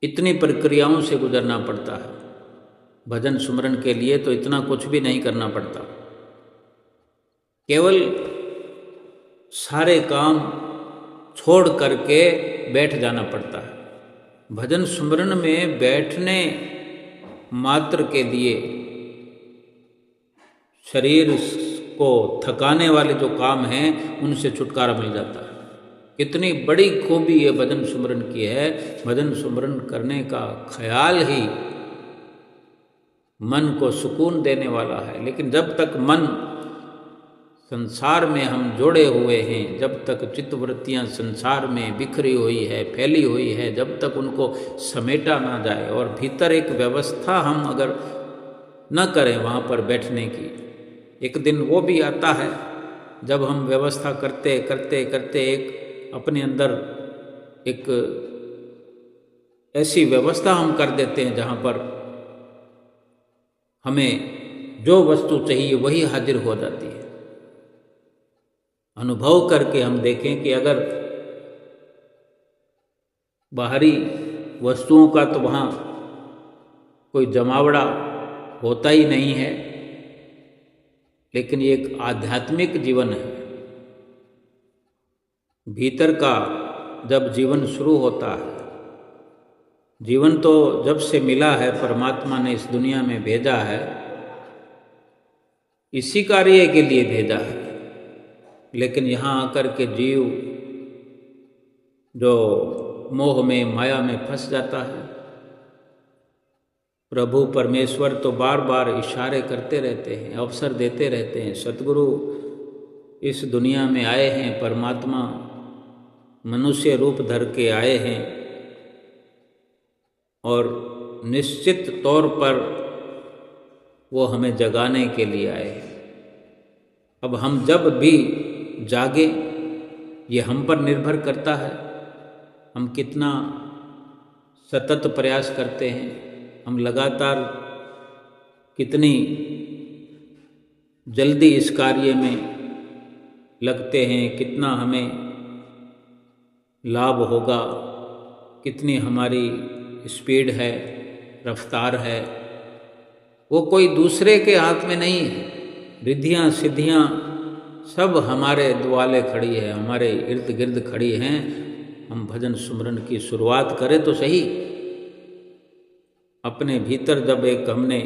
Speaker 1: इतनी प्रक्रियाओं से गुजरना पड़ता है। भजन सुमरन के लिए तो इतना कुछ भी नहीं करना पड़ता, केवल सारे काम छोड़ करके बैठ जाना पड़ता है। भजन सुमरन में बैठने मात्र के लिए शरीर को थकाने वाले जो काम हैं उनसे छुटकारा मिल जाता है। कितनी बड़ी खूबी ये भजन सुमरन की है। भजन सुमरन करने का ख्याल ही मन को सुकून देने वाला है। लेकिन जब तक मन संसार में हम जोड़े हुए हैं, जब तक चित्तवृत्तियाँ संसार में बिखरी हुई है, फैली हुई है, जब तक उनको समेटा ना जाए और भीतर एक व्यवस्था हम अगर न करें वहाँ पर बैठने की, एक दिन वो भी आता है जब हम व्यवस्था करते करते करते एक अपने अंदर एक ऐसी व्यवस्था हम कर देते हैं जहाँ पर हमें जो वस्तु चाहिए वही हाजिर हो जाती है। अनुभव करके हम देखें कि अगर बाहरी वस्तुओं का तो वहाँ कोई जमावड़ा होता ही नहीं है, लेकिन ये एक आध्यात्मिक जीवन है। भीतर का जब जीवन शुरू होता है, जीवन तो जब से मिला है, परमात्मा ने इस दुनिया में भेजा है, इसी कार्य के लिए भेजा है। लेकिन यहाँ आकर के जीव जो मोह में, माया में फंस जाता है, प्रभु परमेश्वर तो बार बार इशारे करते रहते हैं, अवसर देते रहते हैं। सतगुरु इस दुनिया में आए हैं, परमात्मा मनुष्य रूप धर के आए हैं और निश्चित तौर पर वो हमें जगाने के लिए आए हैं। अब हम जब भी जागे, ये हम पर निर्भर करता है, हम कितना सतत प्रयास करते हैं, हम लगातार कितनी जल्दी इस कार्य में लगते हैं, कितना हमें लाभ होगा, कितनी हमारी स्पीड है, रफ्तार है, वो कोई दूसरे के हाथ में नहीं है। रिद्धियाँ सिद्धियाँ सब हमारे दुआले खड़ी है, हमारे इर्द गिर्द खड़ी हैं। हम भजन सुमरन की शुरुआत करें तो सही। अपने भीतर जब एक हमने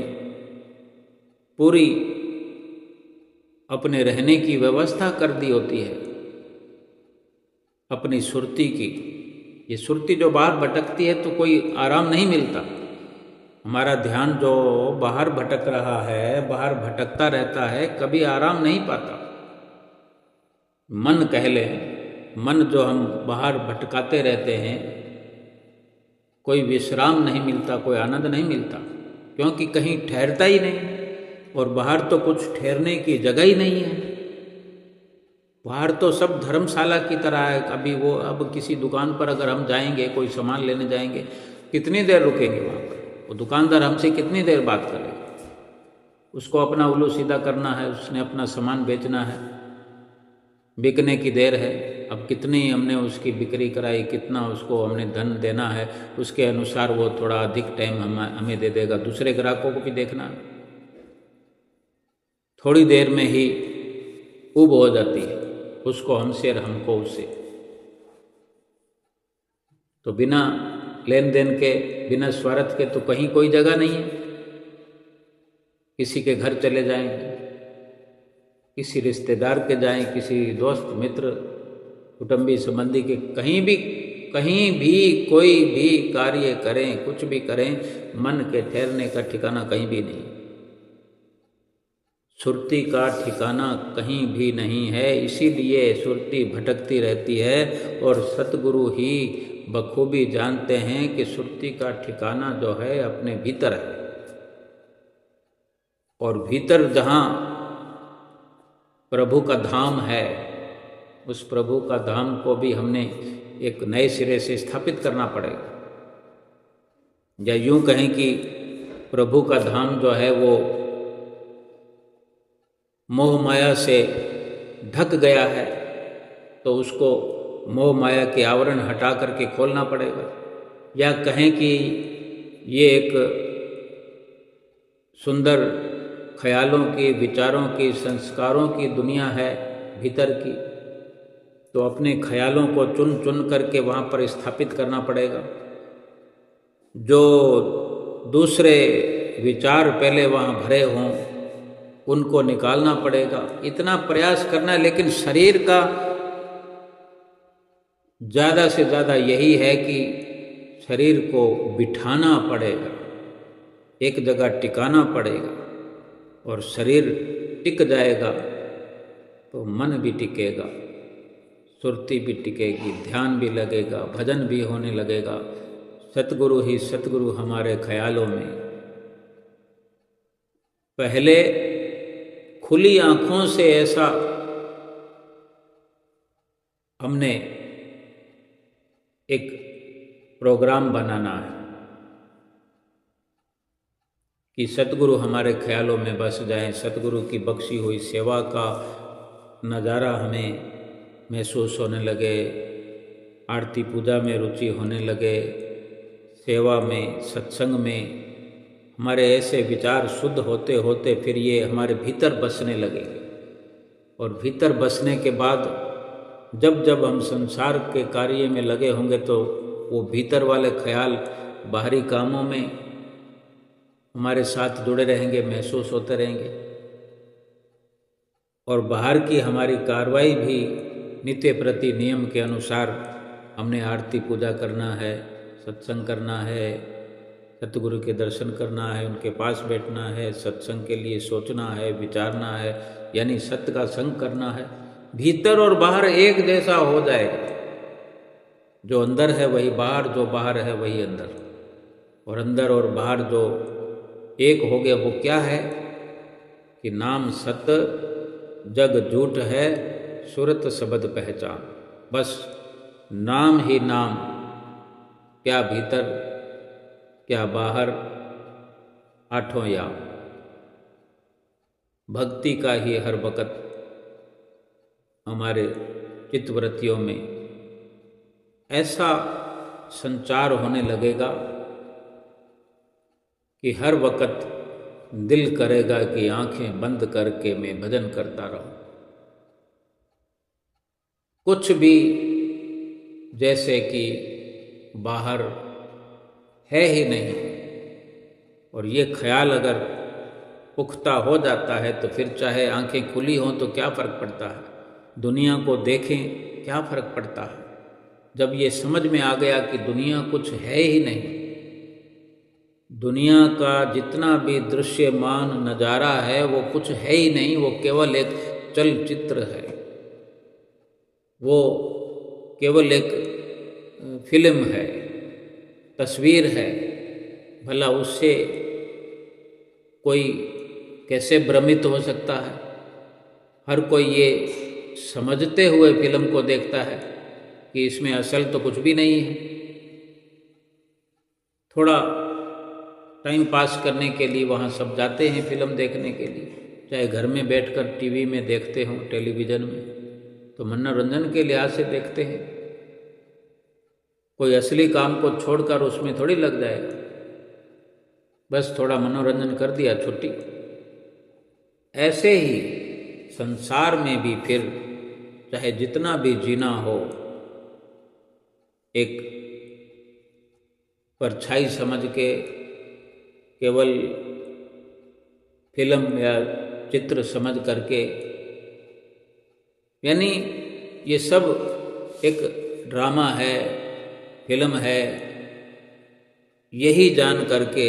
Speaker 1: पूरी अपने रहने की व्यवस्था कर दी होती है, अपनी सुरती की, ये सुरती जो बाहर भटकती है तो कोई आराम नहीं मिलता। हमारा ध्यान जो बाहर भटक रहा है, बाहर भटकता रहता है, कभी आराम नहीं पाता। मन कह लें, मन जो हम बाहर भटकाते रहते हैं, कोई विश्राम नहीं मिलता, कोई आनंद नहीं मिलता, क्योंकि कहीं ठहरता ही नहीं। और बाहर तो कुछ ठहरने की जगह ही नहीं है। बाहर तो सब धर्मशाला की तरह है। अभी वो अब किसी दुकान पर अगर हम जाएंगे, कोई सामान लेने जाएंगे, कितनी देर रुकेंगे वहाँ पर? वो दुकानदार हमसे कितनी देर बात करेगा? उसको अपना उल्लू सीधा करना है, उसने अपना सामान बेचना है, बिकने की देर है। अब कितनी हमने उसकी बिक्री कराई, कितना उसको हमने धन देना है, उसके अनुसार वो थोड़ा अधिक टाइम हमें दे देगा। दूसरे ग्राहकों को भी देखना है, थोड़ी देर में ही ऊब हो जाती है, उसको हमसे और हमको उससे। तो बिना लेन देन के, बिना स्वार्थ के तो कहीं कोई जगह नहीं है। किसी के घर चले जाएं, किसी रिश्तेदार के जाएं, किसी दोस्त मित्र कुटुंबी संबंधी के, कहीं भी कोई भी कार्य करें, कुछ भी करें, मन के ठहरने का ठिकाना कहीं भी नहीं, सुरती का ठिकाना कहीं भी नहीं है। इसीलिए सुरती भटकती रहती है और सतगुरु ही बखूबी जानते हैं कि सुरती का ठिकाना जो है अपने भीतर है। और भीतर जहाँ प्रभु का धाम है, उस प्रभु का धाम को भी हमने एक नए सिरे से स्थापित करना पड़ेगा। या यूँ कहें कि प्रभु का धाम जो है वो मोह माया से ढक गया है, तो उसको मोह माया के आवरण हटा करके खोलना पड़ेगा। या कहें कि ये एक सुंदर ख्यालों की, विचारों की, संस्कारों की दुनिया है भीतर की, तो अपने ख्यालों को चुन चुन करके वहाँ पर स्थापित करना पड़ेगा। जो दूसरे विचार पहले वहाँ भरे हों, उनको निकालना पड़ेगा। इतना प्रयास करना है, लेकिन शरीर का ज़्यादा से ज़्यादा यही है कि शरीर को बिठाना पड़ेगा, एक जगह टिकाना पड़ेगा। और शरीर टिक जाएगा तो मन भी टिकेगा, सुरती भी टिकेगी, ध्यान भी लगेगा, भजन भी होने लगेगा। सतगुरु ही सतगुरु हमारे ख्यालों में। पहले खुली आँखों से ऐसा हमने एक प्रोग्राम बनाना है कि सतगुरु हमारे ख्यालों में बस जाएं, सतगुरु की बख्शी हुई सेवा का नज़ारा हमें महसूस होने लगे, आरती पूजा में रुचि होने लगे, सेवा में, सत्संग में हमारे ऐसे विचार शुद्ध होते होते फिर ये हमारे भीतर बसने लगेंगे, और भीतर बसने के बाद जब जब हम संसार के कार्य में लगे होंगे तो वो भीतर वाले ख्याल बाहरी कामों में हमारे साथ जुड़े रहेंगे, महसूस होते रहेंगे, और बाहर की हमारी कार्रवाई भी नित्य प्रति नियम के अनुसार हमने आरती पूजा करना है, सत्संग करना है, सतगुरु के दर्शन करना है, उनके पास बैठना है, सत्संग के लिए सोचना है, विचारना है, यानी सत्य का संग करना है। भीतर और बाहर एक जैसा हो जाएगा। जो अंदर है वही बाहर, जो बाहर है वही अंदर, और अंदर और बाहर जो एक हो गया वो क्या है कि नाम सत्य जग झूठ है, सुरत शब्द पहचान। बस नाम ही नाम, क्या भीतर क्या बाहर, आठों याम। भक्ति का ही हर वक़्त हमारे चित्तवृत्तियों में ऐसा संचार होने लगेगा कि हर वक़्त दिल करेगा कि आंखें बंद करके मैं भजन करता रहूं। कुछ भी जैसे कि बाहर है ही नहीं, और ये ख्याल अगर पुख्ता हो जाता है तो फिर चाहे आंखें खुली हों तो क्या फ़र्क पड़ता है, दुनिया को देखें क्या फ़र्क पड़ता है। जब ये समझ में आ गया कि दुनिया कुछ है ही नहीं, दुनिया का जितना भी दृश्यमान नज़ारा है वो कुछ है ही नहीं, वो केवल एक चलचित्र है, वो केवल एक फिल्म है, तस्वीर है। भला उससे कोई कैसे भ्रमित हो सकता है? हर कोई ये समझते हुए फिल्म को देखता है कि इसमें असल तो कुछ भी नहीं है। थोड़ा टाइम पास करने के लिए वहाँ सब जाते हैं फिल्म देखने के लिए, चाहे घर में बैठकर टीवी में देखते हों, टेलीविज़न में, तो मनोरंजन के लिहाज से देखते हैं। कोई असली काम को छोड़कर उसमें थोड़ी लग जाएगा, बस थोड़ा मनोरंजन कर दिया, छुट्टी। ऐसे ही संसार में भी फिर चाहे जितना भी जीना हो, एक परछाई समझ के केवल फिल्म या चित्र समझ करके, यानी ये सब एक ड्रामा है, फिल्म है, यही जान करके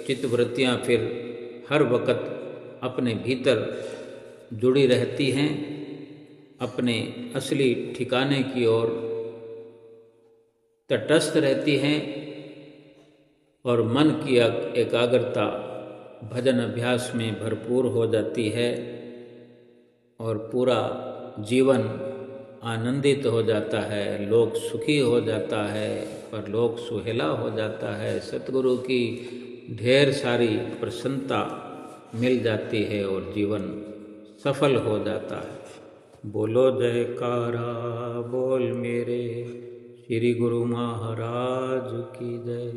Speaker 1: चित्तवृत्तियाँ फिर हर वक़्त अपने भीतर जुड़ी रहती हैं, अपने असली ठिकाने की ओर तटस्थ रहती हैं, और मन की एकाग्रता भजन अभ्यास में भरपूर हो जाती है, और पूरा जीवन आनंदित हो जाता है, लोक सुखी हो जाता है, परलोक सुहेला हो जाता है, सतगुरु की ढेर सारी प्रसन्नता मिल जाती है और जीवन सफल हो जाता है। बोलो जयकारा बोल मेरे श्री गुरु महाराज की जय।